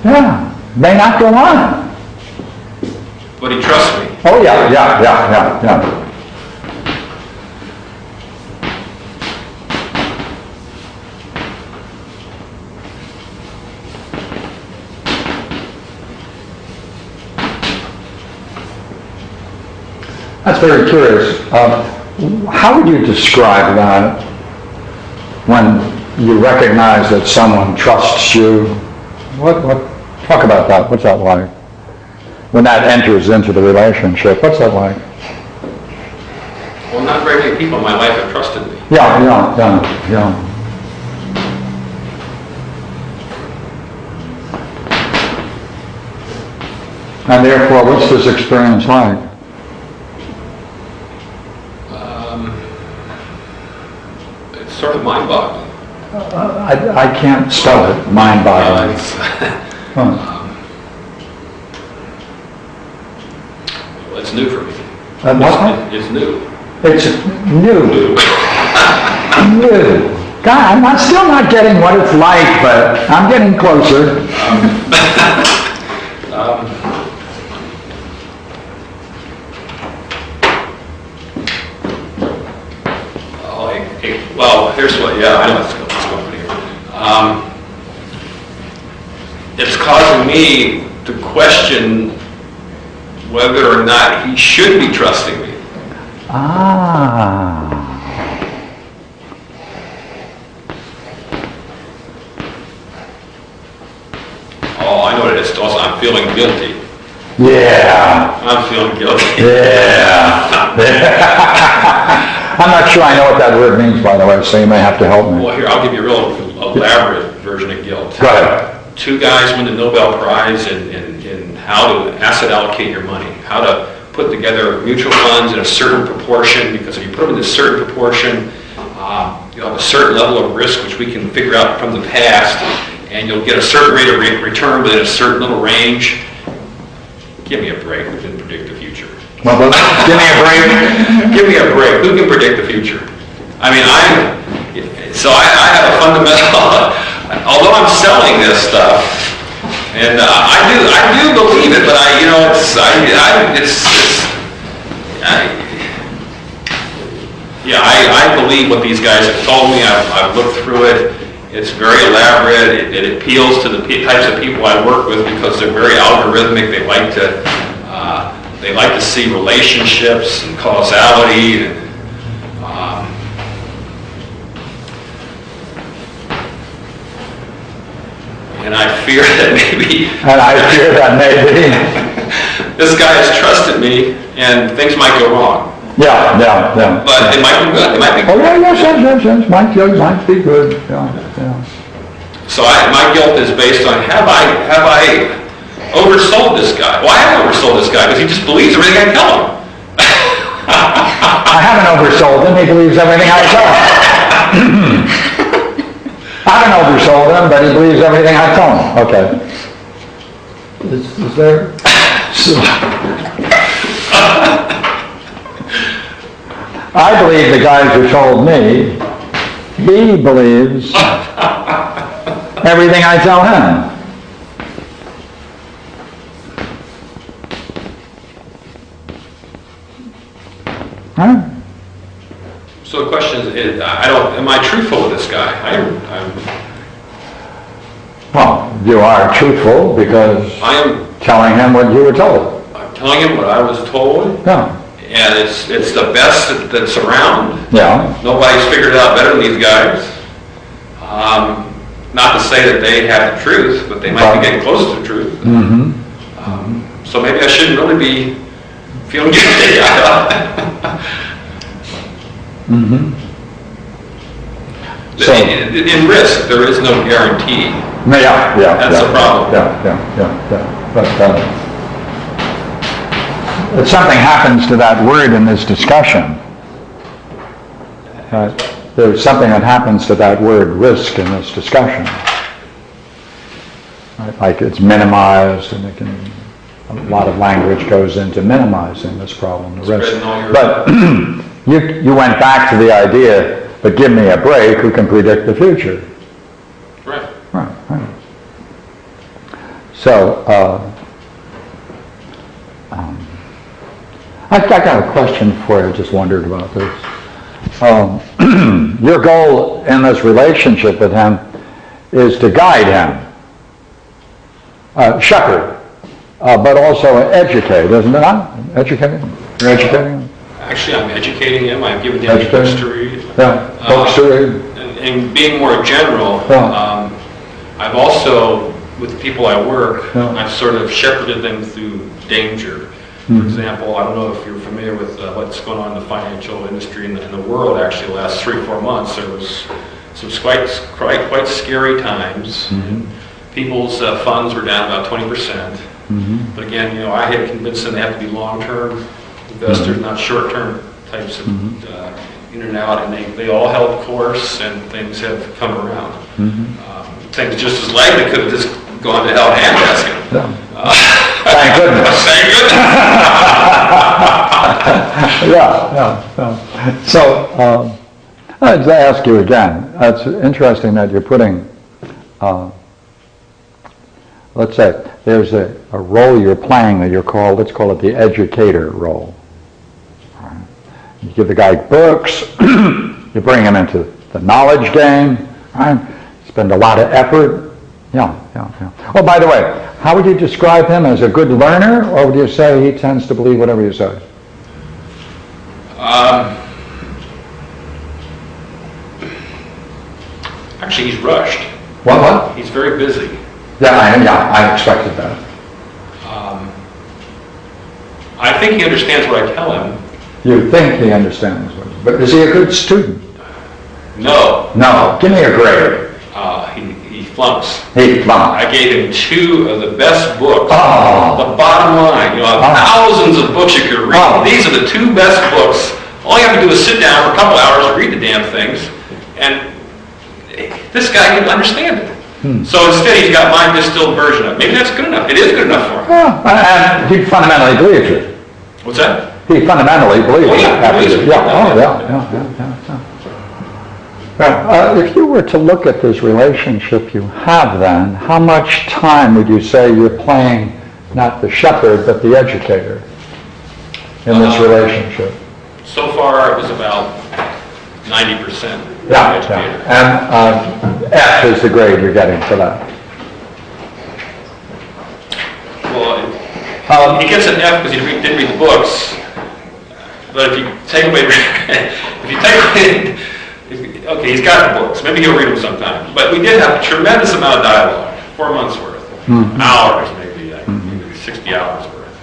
Yeah. May not go on. But he trusts me. Oh, yeah. That's very curious. How would you describe that when you recognize that someone trusts you? Talk about that. What's that like? When that enters into the relationship, what's that like? Well, not very many people in my life have trusted me. Yeah. And therefore, what's this experience like? It's sort of mind-boggling. I can't spell it. Mind-boggling. Well, it's new for me. It's new. It's new. New. God, I'm still not getting what it's like, but I'm getting closer. Well, here's what, I know what's going on here. It's causing me to question whether or not he should be trusting me. Oh, I know what it is. Also, I'm feeling guilty. Yeah. I'm feeling guilty. Yeah. I'm not sure I know what that word means, by the way, so you may have to help me. Well, here, I'll give you a real elaborate version of guilt. Go ahead. 2 guys win the Nobel Prize in how to asset allocate your money, how to put together mutual funds in a certain proportion, because if you put them in a certain proportion, you'll have a certain level of risk, which we can figure out from the past, and you'll get a certain rate of return within a certain little range. Give me a break. Who can predict the future? Well, give me a break. Give me a break. Who can predict the future? I mean, I have a fundamental, although I'm selling this stuff, and I do believe it, but I believe what these guys have told me. I've looked through it. It's very elaborate. It appeals to the types of people I work with because they're very algorithmic. They like to see relationships and causality. And I fear that maybe. This guy has trusted me, and things might go wrong. Yeah. But it might be good. It might be good. Oh, yes. Might be good. Yeah. So my guilt is based on have I oversold this guy? Well, I haven't oversold this guy because he just believes everything I tell him. I haven't oversold him. He believes everything I tell him. I haven't oversold him, but he believes everything I tell him. Okay. Is there? I believe the guys who told me he believes everything I tell him. Huh? So the question is, am I truthful with this guy? Well, you are truthful because I am telling him what you were told. I'm telling him what I was told. Yeah. And it's the best that's around. Yeah. Nobody's figured it out better than these guys. Not to say that they have the truth, but they might be getting close to the truth. Mm-hmm. So maybe I shouldn't really be feeling guilty. Mm-hmm. So, in risk, there is no guarantee. Yeah. That's the problem. Yeah. But if something happens to that word in this discussion, there's something that happens to that word risk in this discussion. Right? Like it's minimized, and a lot of language goes into minimizing this problem, the risk. But you went back to the idea, but give me a break, who can predict the future? So, I got a question for you. I just wondered about this. Your goal in this relationship with him is to guide him, shepherd, but also educate, isn't it not? Educate? You're educating him? Actually, I'm educating him. I've given him books to read. Yeah, books to read. And being more general, I've also, with the people I work, I've sort of shepherded them through danger. For example, I don't know if you're familiar with what's going on in the financial industry in the world. Actually, the last 3-4 months, there was some quite scary times. People's funds were down about 20%. But again, I had convinced them they have to be long-term investors, not short-term types of in and out, and they all held course, and things have come around. Things just as likely could have just gone to hell in a handbasket. Thank goodness. Thank goodness. Yeah. So, I'd ask you again. It's interesting that you're putting, let's say, there's a role you're playing that you're called, let's call it the educator role. You give the guy books, you bring him into the knowledge game, right? Spend a lot of effort. Yeah. Oh, by the way, how would you describe him? As a good learner, or would you say he tends to believe whatever you say? Actually, he's rushed. What? He's very busy. Yeah, I expected that. I think he understands what I tell him. You think he understands, but is he a good student? No. No. Give me a grade. He flunks. He flunks. I gave him 2 of the best books. Oh. The bottom line, thousands of books you could read. Oh. These are the 2 best books. All you have to do is sit down for a couple hours and read the damn things, and this guy can understand it. So instead, he's got my distilled version of it. Maybe that's good enough. It is good enough for him. And he fundamentally believes it. What's that? He fundamentally believes it. If you were to look at this relationship you have then, how much time would you say you're playing not the shepherd but the educator in this relationship? So far, it was about 90%. Yeah. And F is the grade you're getting for that. Well, he gets an F because he didn't read the books. But if you take away, okay, he's got the books. Maybe he'll read them sometime. But we did have a tremendous amount of dialogue, 4 months worth, hours maybe 60 hours worth.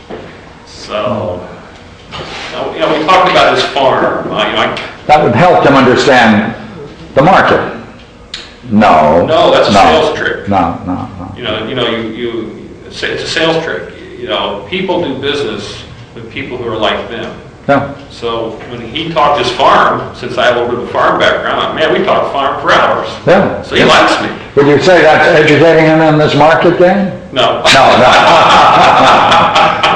So, we talked about his farm. That would help them understand the market. No. No, that's a sales trick. No. It's a sales trick. People do business with people who are like them. Yeah. So when he talked his farm, since I have a little bit of a farm background, man, we talked farm for hours. Yeah. So he likes me. Would you say that's educating him in this market game? No. No.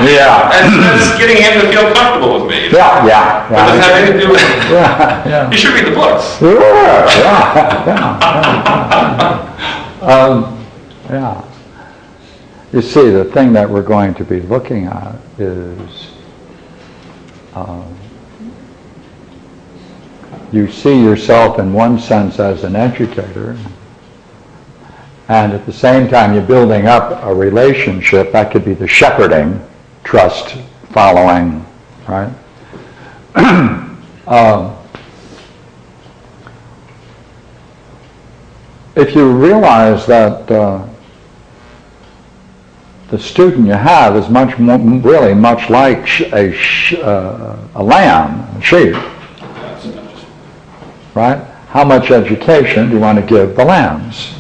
Yeah. That's getting him to feel comfortable with me. Yeah. It doesn't have anything to do with it. Yeah. You should read the books. Yeah. You see, the thing that we're going to be looking at is you see yourself in one sense as an educator, and at the same time you're building up a relationship. That could be the shepherding, trust, following, right? If you realize that the student you have is really much like a lamb, a sheep, right? How much education do you want to give the lambs?